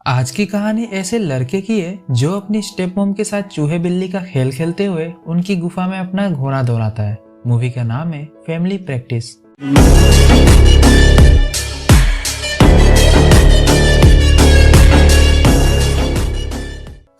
आज की कहानी ऐसे लड़के की है जो अपनी स्टेप मॉम के साथ चूहे बिल्ली का खेल खेलते हुए उनकी गुफा में अपना घोड़ा दौड़ाता है। मूवी का नाम है फैमिली प्रैक्टिस।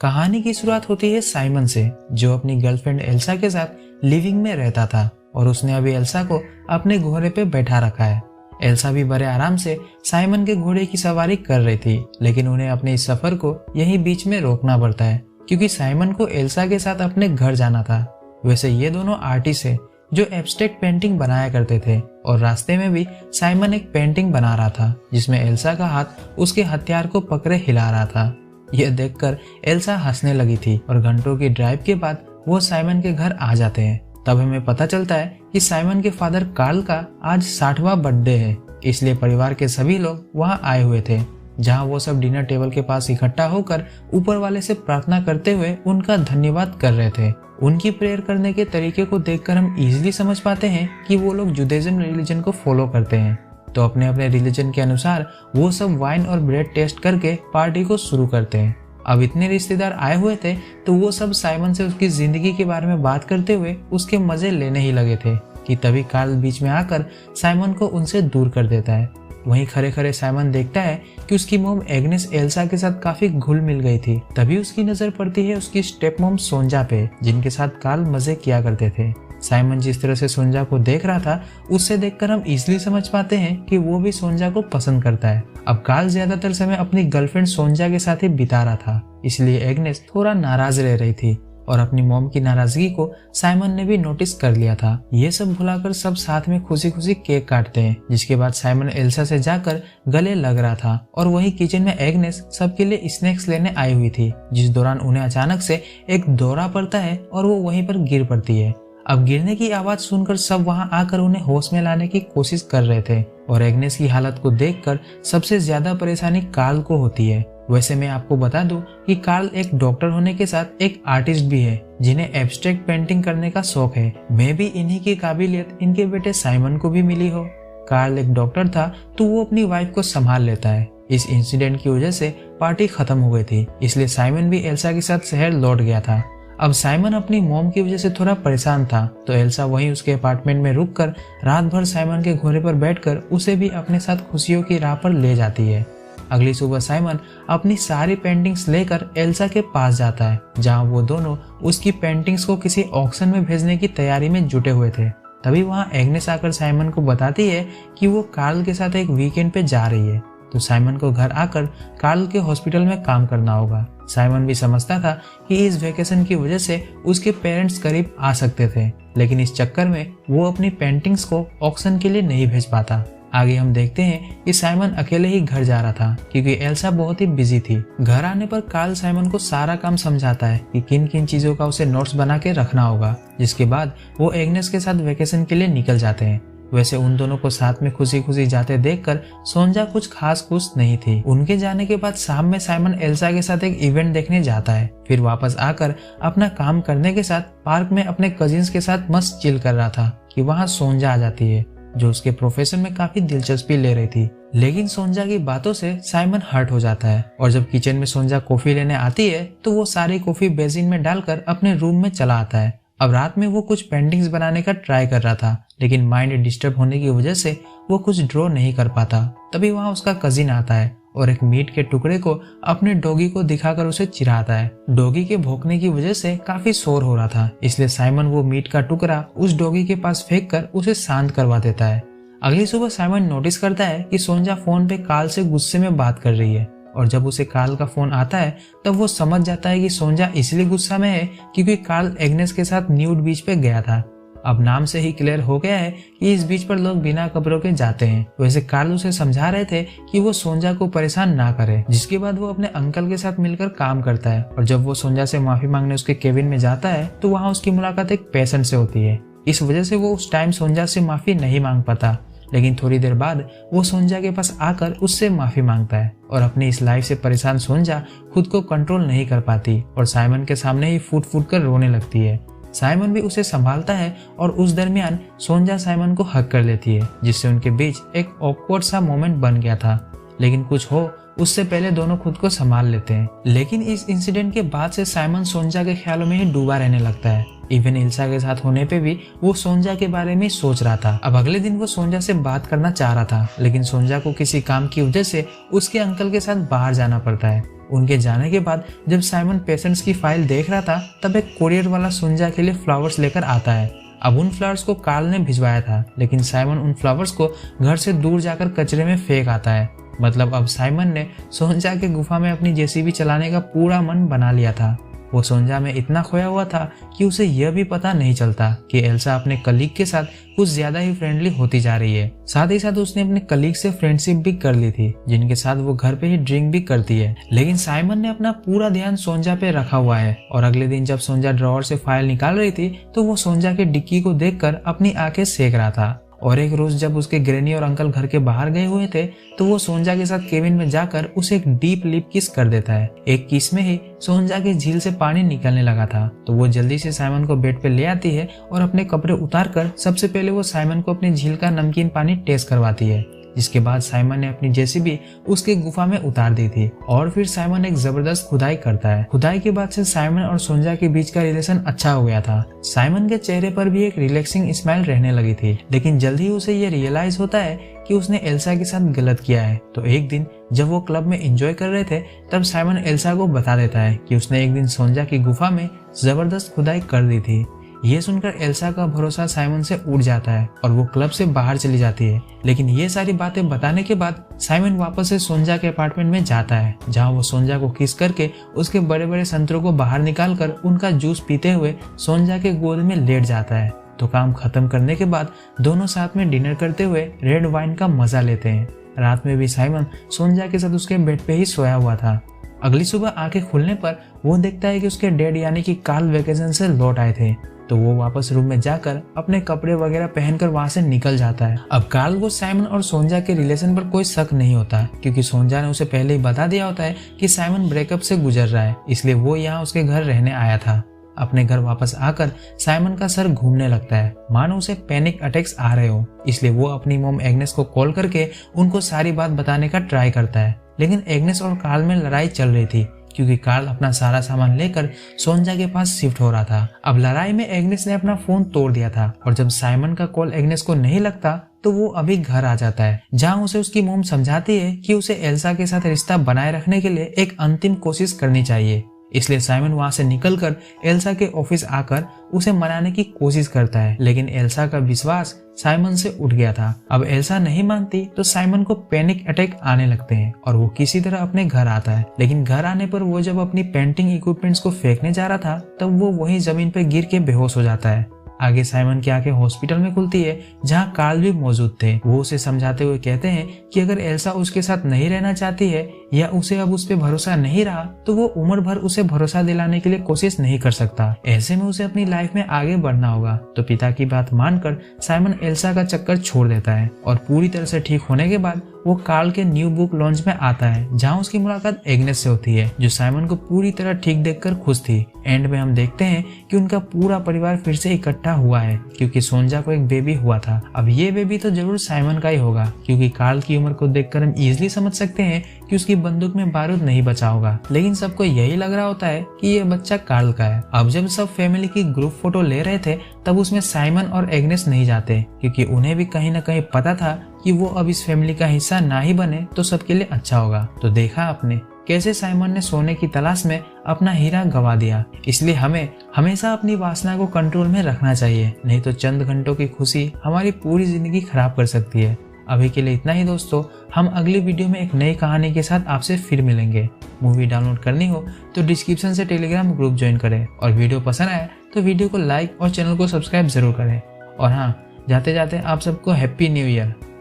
कहानी की शुरुआत होती है साइमन से, जो अपनी गर्लफ्रेंड एल्सा के साथ लिविंग में रहता था और उसने अभी एल्सा को अपने घोड़े पे बैठा रखा है। एल्सा भी बड़े आराम से साइमन के घोड़े की सवारी कर रही थी, लेकिन उन्हें अपने इस सफर को यहीं बीच में रोकना पड़ता है क्योंकि साइमन को एल्सा के साथ अपने घर जाना था। वैसे ये दोनों आर्टिस्ट है जो एब्स्ट्रैक्ट पेंटिंग बनाया करते थे और रास्ते में भी साइमन एक पेंटिंग बना रहा था जिसमें एल्सा का हाथ उसके हथियार को पकड़े हिला रहा था। यह देखकर एल्सा हंसने लगी थी और घंटों की ड्राइव के बाद वो साइमन के घर आ जाते हैं। तब हमें पता चलता है कि साइमन के फादर कार्ल का आज 60वां बर्थडे है, इसलिए परिवार के सभी लोग वहां आए हुए थे, जहां वो सब डिनर टेबल के पास इकट्ठा होकर ऊपर वाले से प्रार्थना करते हुए उनका धन्यवाद कर रहे थे। उनकी प्रेयर करने के तरीके को देखकर हम इजीली समझ पाते हैं कि वो लोग जुडाइज्म रिलीजन को फॉलो करते हैं। तो अपने अपने रिलीजन के अनुसार वो सब वाइन और ब्रेड टेस्ट करके पार्टी को शुरू करते हैं। अब इतने रिश्तेदार आए हुए थे तो वो सब साइमन से उसकी जिंदगी के बारे में बात करते हुए उसके मजे लेने ही लगे थे कि तभी कार्ल बीच में आकर साइमन को उनसे दूर कर देता है। वहीं खड़े खड़े साइमन देखता है कि उसकी मोम एग्नेस एल्सा के साथ काफी घुल मिल गई थी। तभी उसकी नजर पड़ती है उसकी स्टेप मोम सोंजा पे, जिनके साथ कार्ल मजे किया करते थे। साइमन जिस तरह से सोंजा को देख रहा था उससे देखकर हम इजीली समझ पाते हैं कि वो भी सोंजा को पसंद करता है। अब कार्ल ज्यादातर समय अपनी गर्लफ्रेंड सोंजा के साथ ही बिता रहा था, इसलिए एग्नेस थोड़ा नाराज रह रही थी और अपनी मॉम की नाराजगी को साइमन ने भी नोटिस कर लिया था। ये सब भुलाकर सब साथ में खुशी खुशी केक काटते हैं, जिसके बाद साइमन एल्सा से जाकर गले लग रहा था और वही किचन में एग्नेस सबके लिए स्नैक्स लेने आई हुई थी, जिस दौरान उन्हें अचानक से एक दौरा पड़ता है और वो वहीं पर गिर पड़ती है। अब गिरने की आवाज सुनकर सब वहां आकर उन्हें होश में लाने की कोशिश कर रहे थे और एग्नेस की हालत को देखकर सबसे ज्यादा परेशानी कार्ल को होती है। वैसे मैं आपको बता दूं कि कार्ल एक डॉक्टर होने के साथ एक आर्टिस्ट भी है, जिन्हें एब्स्ट्रैक्ट पेंटिंग करने का शौक है। मैं भी इन्हीं की काबिलियत इनके बेटे साइमन को भी मिली हो। कार्ल एक डॉक्टर था तो वो अपनी वाइफ को संभाल लेता है। इस इंसिडेंट की वजह से पार्टी खत्म हो गई थी, इसलिए साइमन भी एल्सा के साथ शहर लौट गया था। अब साइमन अपनी मॉम की वजह से थोड़ा परेशान था, तो एल्सा वहीं उसके अपार्टमेंट में रुककर रात भर साइमन के घोड़े पर बैठकर उसे भी अपने साथ खुशियों की राह पर ले जाती है। अगली सुबह साइमन अपनी सारी पेंटिंग्स लेकर एल्सा के पास जाता है, जहां वो दोनों उसकी पेंटिंग्स को किसी ऑक्शन में भेजने की तैयारी में जुटे हुए थे। तभी वहां एग्नेस आकर साइमन को बताती है कि वो कार्ल के साथ एक वीकेंड पे जा रही है, तो साइमन को घर आकर कार्ल के हॉस्पिटल में काम करना होगा। साइमन भी समझता था कि इस वेकेशन की वजह से उसके पेरेंट्स करीब आ सकते थे, लेकिन इस चक्कर में वो अपनी पेंटिंग्स को ऑक्शन के लिए नहीं भेज पाता। आगे हम देखते हैं कि साइमन अकेले ही घर जा रहा था क्योंकि एल्सा बहुत ही बिजी थी। घर आने पर कार्ल साइमन को सारा काम समझाता है कि किन किन चीजों का उसे नोट्स बना के रखना होगा, जिसके बाद वो एग्नेस के साथ वेकेशन के लिए निकल जाते हैं। वैसे उन दोनों को साथ में खुशी खुशी जाते देखकर सोंजा कुछ खास खुश नहीं थी। उनके जाने के बाद शाम में साइमन एल्सा के साथ एक इवेंट देखने जाता है, फिर वापस आकर अपना काम करने के साथ पार्क में अपने कजिन्स के साथ मस्त चिल कर रहा था कि वहां सोंजा आ जाती है, जो उसके प्रोफेशन में काफी दिलचस्पी ले रही थी। लेकिन सोंजा की बातों से साइमन हर्ट हो जाता है और जब किचन में सोंजा कॉफी लेने आती है तो वो सारी कॉफी बेसिन में डालकर अपने रूम में चला आता है। अब रात में वो कुछ पेंटिंग्स बनाने का ट्राई कर रहा था, लेकिन माइंड डिस्टर्ब होने की वजह से वो कुछ ड्रॉ नहीं कर पाता। तभी वहां उसका कजिन आता है और एक मीट के टुकड़े को अपने डॉगी को दिखाकर उसे चिढ़ाता है। डॉगी के भौंकने की वजह से काफी शोर हो रहा था, इसलिए साइमन वो मीट का टुकड़ा उस डॉगी के पास फेंक कर उसे शांत करवा देता है। अगली सुबह साइमन नोटिस करता है कि सोंजा फोन पे कार्ल से गुस्से में बात कर रही है और जब उसे कार्ल का फोन आता है तब वो समझ जाता है कि सोंजा इसलिए गुस्सा में है क्योंकि कार्ल एग्नेस के साथ न्यूड बीच पे गया था। अब नाम से ही क्लियर हो गया है कि इस बीच पर लोग बिना कपड़ों के जाते हैं। वैसे कार्ल उसे समझा रहे थे कि वो सोंजा को परेशान ना करे, जिसके बाद वो अपने अंकल के साथ मिलकर काम करता है और जब वो सोंजा से माफी मांगने उसके केबिन में जाता है तो वहाँ उसकी मुलाकात एक पेशेंट से होती है। इस वजह से वो उस टाइम सोंजा से माफी नहीं मांग पाता, लेकिन थोड़ी देर बाद वो सोंजा के पास आकर उससे माफी मांगता है और अपनी इस लाइफ से परेशान सोंजा खुद को कंट्रोल नहीं कर पाती और साइमन के सामने ही फूट फूट कर रोने लगती है। साइमन भी उसे संभालता है और उस दरमियान सोंजा साइमन को हक कर लेती है, जिससे उनके बीच एक ऑकवर्ड सा मोमेंट बन गया था। लेकिन कुछ हो उससे पहले दोनों खुद को संभाल लेते हैं। लेकिन इस इंसिडेंट के बाद से साइमन सोंजा के ख्यालों में ही डूबा रहने लगता है। इवन इल्सा के साथ होने पे भी वो सोंजा के बारे में सोच रहा था। अब अगले दिन वो सोंजा से बात करना चाह रहा था, लेकिन सोंजा को किसी काम की वजह से उसके अंकल के साथ बाहर जाना पड़ता है। उनके जाने के बाद जब साइमन पेशेंट्स की फाइल देख रहा था, तब एक कोरियर वाला सोंजा के लिए फ्लावर्स लेकर आता है। अब उन फ्लावर्स को कार्ल ने भिजवाया था, लेकिन साइमन उन फ्लावर्स को घर से दूर जाकर कचरे में फेंक आता है। मतलब अब साइमन ने सोंजा के गुफा में अपनी जेसीबी चलाने का पूरा मन बना लिया था। वो सोंजा में इतना खोया हुआ था कि उसे यह भी पता नहीं चलता कि एल्सा अपने कलीग के साथ कुछ ज्यादा ही फ्रेंडली होती जा रही है। साथ ही साथ उसने अपने कलीग से फ्रेंडशिप भी कर ली थी, जिनके साथ वो घर पे ही ड्रिंक भी करती है। लेकिन साइमन ने अपना पूरा ध्यान सोंजा पे रखा हुआ है और अगले दिन जब सोंजा ड्रॉअर से फाइल निकाल रही थी तो वो सोंजा के डिक्की को देखकर अपनी आंखें सेक रहा था। और एक रोज जब उसके ग्रैनी और अंकल घर के बाहर गए हुए थे तो वो सोंजा के साथ केबिन में जाकर उसे एक डीप लिप किस कर देता है। एक किस में ही सोंजा की झील से पानी निकलने लगा था, तो वो जल्दी से साइमन को बेड पे ले आती है और अपने कपड़े उतार कर सबसे पहले वो साइमन को अपनी झील का नमकीन पानी टेस्ट करवाती है। जिसके बाद साइमन ने अपनी जेसीबी उसके गुफा में उतार दी थी और फिर साइमन एक जबरदस्त खुदाई करता है। खुदाई के बाद से साइमन और सोंजा के बीच का रिलेशन अच्छा हो गया था। साइमन के चेहरे पर भी एक रिलैक्सिंग स्माइल रहने लगी थी, लेकिन जल्द ही उसे ये रियलाइज होता है कि उसने एल्सा के साथ गलत किया है। तो एक दिन जब वो क्लब में एंजॉय कर रहे थे, तब साइमन एल्सा को बता देता है कि उसने एक दिन सोंजा की गुफा में जबरदस्त खुदाई कर दी थी। ये सुनकर एल्सा का भरोसा साइमन से उड़ जाता है और वो क्लब से बाहर चली जाती है। लेकिन ये सारी बातें बताने के बाद साइमन वापस से सोंजा के अपार्टमेंट में जाता है, जहां वो सोंजा को किस करके उसके बड़े बड़े संतरों को बाहर निकाल कर उनका जूस पीते हुए सोंजा के गोद में लेट जाता है। तो काम खत्म करने के बाद दोनों साथ में डिनर करते हुए रेड वाइन का मजा लेते हैं। रात में भी साइमन सोंजा के साथ उसके बेड पे ही सोया हुआ था। अगली सुबह आंखें खुलने पर वो देखता है कि उसके डैड यानी कि कार्ल वेकेशन से लौट आए थे। तो वो वापस रूम में जाकर अपने कपड़े वगैरह पहनकर वहां से निकल जाता है। अब कार्ल को साइमन और सोंजा के रिलेशन पर कोई शक नहीं होता, क्योंकि सोंजा ने उसे पहले ही बता दिया होता है कि साइमन ब्रेकअप से गुजर रहा है, इसलिए वो यहाँ उसके घर रहने आया था। अपने घर वापस आकर साइमन का सर घूमने लगता है, मानो उसे पैनिक अटैक्स आ रहे हो। इसलिए वो अपनी मॉम एग्नेस को कॉल करके उनको सारी बात बताने का ट्राई करता है। लेकिन एग्नेस और कार्ल में लड़ाई चल रही थी, क्योंकि कार्ल अपना सारा सामान लेकर सोंजा के पास शिफ्ट हो रहा था। अब लड़ाई में एग्नेस ने अपना फोन तोड़ दिया था और जब साइमन का कॉल एग्नेस को नहीं लगता तो वो अभी घर आ जाता है, जहां उसे उसकी मॉम समझाती है कि उसे एल्सा के साथ रिश्ता बनाए रखने के लिए एक अंतिम कोशिश करनी चाहिए। इसलिए साइमन वहां से निकलकर एल्सा के ऑफिस आकर उसे मनाने की कोशिश करता है, लेकिन एल्सा का विश्वास साइमन से उठ गया था। अब एल्सा नहीं मानती तो साइमन को पैनिक अटैक आने लगते हैं और वो किसी तरह अपने घर आता है। लेकिन घर आने पर वो जब अपनी पेंटिंग इक्विपमेंट्स को फेंकने जा रहा था, तब वो वहीं जमीन पर गिर के बेहोश हो जाता है। आगे साइमन की आंखें हॉस्पिटल में खुलती है, जहां कार्ल भी मौजूद थे। वो उसे समझाते हुए कहते हैं कि अगर एल्सा उसके साथ नहीं रहना चाहती है या उसे अब उस पे भरोसा नहीं रहा, तो वो उम्र भर उसे भरोसा दिलाने के लिए कोशिश नहीं कर सकता। ऐसे में उसे अपनी लाइफ में आगे बढ़ना होगा। तो पिता की बात मानकर साइमन एल्सा का चक्कर छोड़ देता है और पूरी तरह से ठीक होने के बाद वो कार्ल के न्यू बुक लॉन्च में आता है, जहां उसकी मुलाकात एग्नेस से होती है, जो साइमन को पूरी तरह ठीक देखकर खुश थी। एंड में हम देखते हैं कि उनका पूरा परिवार फिर से इकट्ठा हुआ है, क्योंकि सोंजा को एक बेबी हुआ था। अब ये बेबी तो जरूर साइमन का ही होगा, क्योंकि कार्ल की उम्र को देखकर हम इजीली समझ सकते हैं कि उसकी बंदूक में बारूद नहीं बचा होगा। लेकिन सबको यही लग रहा होता है कि ये बच्चा कार्ल का है। अब जब सब फैमिली की ग्रुप फोटो ले रहे थे, तब उसमें साइमन और एग्नेस नहीं जाते, क्योंकि उन्हें भी कहीं ना कहीं पता था कि वो अब इस फैमिली का हिस्सा ना ही बने तो सबके लिए अच्छा होगा। तो देखा आपने कैसे साइमन ने सोने की तलाश में अपना हीरा गवा दिया। इसलिए हमें हमेशा अपनी वासना को कंट्रोल में रखना चाहिए, नहीं तो चंद घंटों की खुशी हमारी पूरी जिंदगी खराब कर सकती है। अभी के लिए इतना ही दोस्तों, हम अगली वीडियो में एक नई कहानी के साथ आपसे फिर मिलेंगे। मूवी डाउनलोड करनी हो तो डिस्क्रिप्शन से टेलीग्राम ग्रुप ज्वाइन करें, और वीडियो पसंद आए तो वीडियो को लाइक और चैनल को सब्सक्राइब जरूर करें। और हाँ, जाते जाते आप सबको हैप्पी न्यू ईयर।